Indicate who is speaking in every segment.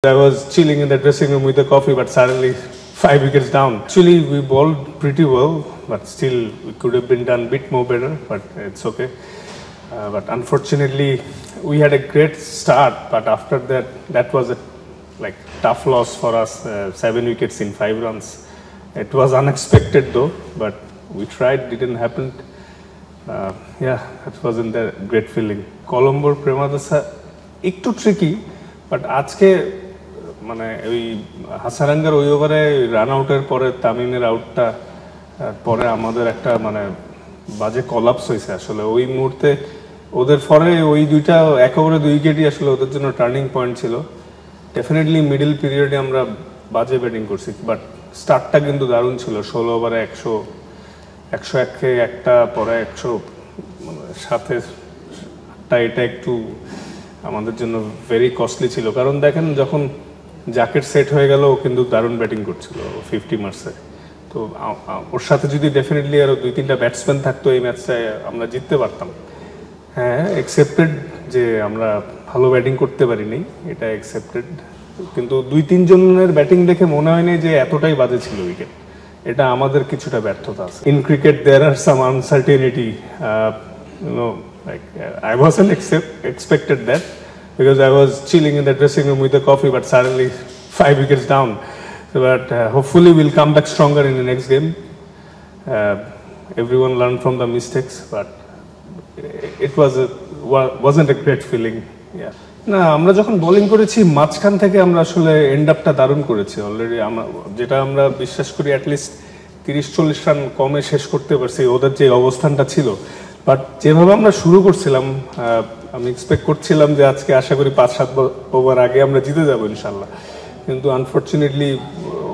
Speaker 1: I was chilling in the dressing room with a coffee, but suddenly 5 wickets down. Actually, we bowled pretty well, but still we could have been done a bit more better, but it's okay. But unfortunately, we had a great start, but after that, that was a tough loss for us. 7 wickets in 5 runs. It was unexpected though, but we tried. Didn't happen. Yeah, that wasn't a great feeling. Colombo Premadasa, একটু tricky, but আজকে মানে ওই হাসারাঙ্গার ওই ওভারে run আউটের পরে তামিমের আউটটা পরে আমাদের একটা মানে বাজে কলাপস হয়েছে আসলে ওই মুহূর্তে ওদের পরে ওই দুইটা এক ওভারে 2 উইকেটই আসলে ওদের জন্য টার্নিং পয়েন্ট ছিল ডেফিনেটলি মিডল পিরিয়ডে আমরা বাজে ব্যাটিং করছি বাট স্টার্টটা কিন্তু দারুণ ছিল 16 ওভারে 101 কে একটা পরে 100 মানে সাথে এটা একটু আমাদের জন্য ভেরি কস্টলি ছিল কারণ দেখেন যখন জ্যাকেট সেট হয়ে গেল ও কিন্তু দারুণ ব্যাটিং করছিল 50 মার্সে তো ওর সাথে যদি ডেফিনেটলি আরো 2-3টা ব্যাটসম্যান থাকতো এই ম্যাচে আমরা জিততে পারতাম হ্যাঁ অ্যাকসেপ্টেড যে আমরা ভালো ব্যাটিং করতে পারিনি এটা অ্যাকসেপ্টেড কিন্তু 2-3 জনের ব্যাটিং দেখে মনে হয়নি যে এতটাই বাজে ছিল উইকেট এটা আমাদের কিছুটা ব্যর্থতা আছে in cricket there are some uncertainty you know like I wasn't expected that because I was chilling in the dressing room with a coffee but suddenly 5 wickets down but hopefully we'll come back stronger in the next game everyone learned from the mistakes but it wasn't a great feeling yeah না আমরা যখন bowling করেছি মাঝখান থেকে আমরা আসলে and আপটা দারুণ করেছি অলরেডি আমরা যেটা আমরা বিশ্বাস করি অ্যাট লিস্ট 30-40 রান কমে শেষ করতে পারছি ওদের যে অবস্থানটা ছিল বাট যেভাবে আমরা শুরু করছিলাম আমি এক্সপেক্ট করছিলাম যে আজকে আশা করি 5-7 ওভার আগে আমরা জিতে যাব ইনশাআল্লাহ কিন্তু আনফরচুনেটলি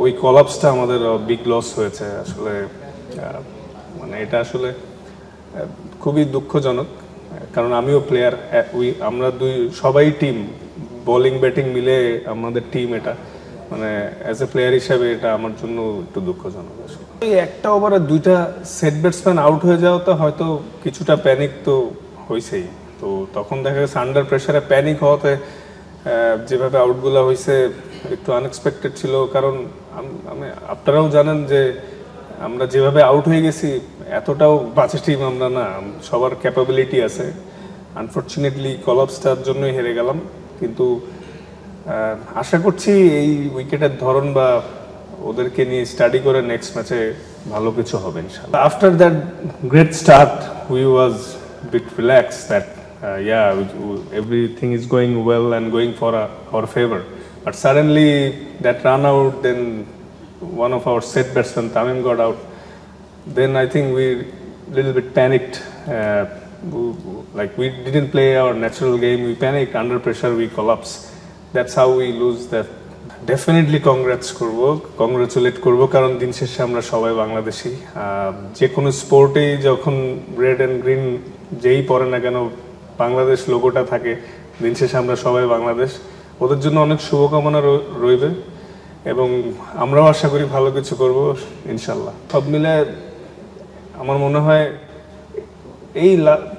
Speaker 1: ওই কলাপসটা আমাদের বিগ লস হয়েছে আসলে মানে এটা আসলে খুবই দুঃখজনক কারণ আমিও প্লেয়ার আমরা সবাই টিম বোলিং ব্যাটিং মিলে আমাদের টিম এটা মানে অ্যাজ এ প্লেয়ার হিসেবে এটা আমার জন্য একটু দুঃখজনক আসলে এই একটা ওভারে দুইটা সেট ব্যাটসম্যান আউট হয়ে যাওয়াতে হয়তো কিছুটা প্যানিক তো হইছেই তো তখন দেখা গেছে আন্ডার প্রেসারে প্যানিক হওয়াতে যেভাবে আউটগুলো হয়েছে একটু আনএক্সপেক্টেড ছিল কারণ আমি আপনারাও জানেন যে আমরা যেভাবে আউট হয়ে গেছি এতটাও বাজে টিম আমরা না সবার ক্যাপাবিলিটি আছে আনফরচুনেটলি কলাপসটার জন্যই হেরে গেলাম কিন্তু আশা করছি এই উইকেটের ধরন বা ওদেরকে নিয়ে স্টাডি করে নেক্সট ম্যাচে ভালো কিছু হবে ইনশাআল্লাহ after that great start we was bit relax that everything is going well and going for our favor but suddenly that run out then one of our set batsmen Tamim got out then I think we little bit panicked like we didn't play our natural game we panicked under pressure we collapse that's how we lose that definitely congratulate করব কারণ দিন শেষে আমরা সবাই বাংলাদেশী যে কোনো স্পোর্টেই যখন red and green যেই পরে না কেন বাংলাদেশ লোগোটা থাকে দিন শেষে আমরা সবাই বাংলাদেশ ওদের জন্য অনেক শুভকামনা রইবে এবং আমরাও আশা করি ভালো কিছু করব ইনশাআল্লাহ সব মিলে আমার মনে হয় এই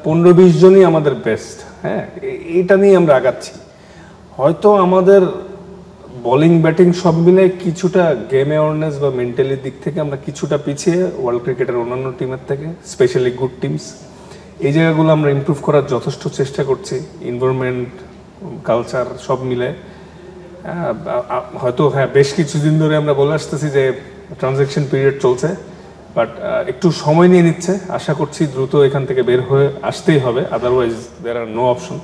Speaker 1: 15-20 জনই আমাদের বেস্ট হ্যাঁ এটা নিয়ে আমরা আগাচ্ছি হয়তো আমাদের বোলিং ব্যাটিং সব মিলে কিছুটা গেম অ্যাওয়ারনেস বা মেন্টালি দিক থেকে আমরা কিছুটা পিছিয়ে ওয়ার্ল্ড ক্রিকেটের অন্যান্য টিমের থেকে স্পেশালি গুড টিমস এই জায়গাগুলো আমরা ইমপ্রুভ করার যথেষ্ট চেষ্টা করছি এনভায়রনমেন্ট কালচার সব মিলে হয়তো হ্যাঁ বেশ কিছুদিন ধরে আমরা বলে আসতেছি যে ট্রানজ্যাকশন পিরিয়ড চলছে বাট একটু সময় নিয়ে নিচ্ছে আশা করছি দ্রুত এখান থেকে বের হয়ে আসতেই হবে otherwise there are no option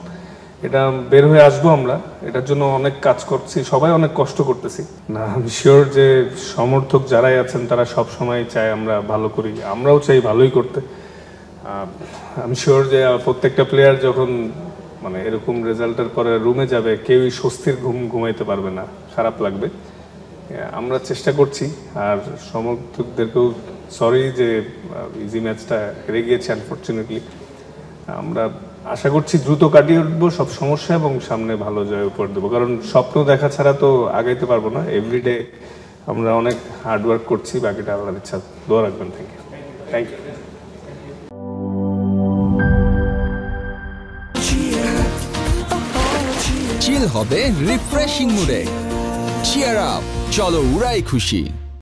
Speaker 1: এটা বের হয়ে আসবো আমরা এটার জন্য অনেক কাজ করছি সবাই অনেক কষ্ট করতেছি না আমি শিওর যে সমর্থক যারাই আছেন তারা সব সময় চায় আমরা ভালো করি আমরাও চাই ভালোই করতে আমি শিওর যে প্রত্যেকটা প্লেয়ার যখন মানে এরকম রেজাল্টের পরে রুমে যাবে কেউই স্বস্তির ঘুমাইতে পারবে না খারাপ লাগবে আমরা চেষ্টা করছি আর সমর্থকদেরকেও সরি যে ইজি ম্যাচটা হেরে গিয়েছে আনফরচুনেটলি আমরা আশা করছি দ্রুত কাটিয়ে উঠবো সব সমস্যা এবং সামনে ভালো জয় উপহার দেবো কারণ স্বপ্ন দেখা ছাড়া তো আগাইতে পারবো না এভরিডে আমরা অনেক হার্ডওয়ার্ক করছি বাকিটা আল্লাহর ইচ্ছা দোয়া রাখবেন থ্যাংক ইউ
Speaker 2: চিল হবে রিফ্রেশিং মুডে চিয়ার আপ, চলো উড়াই খুশি।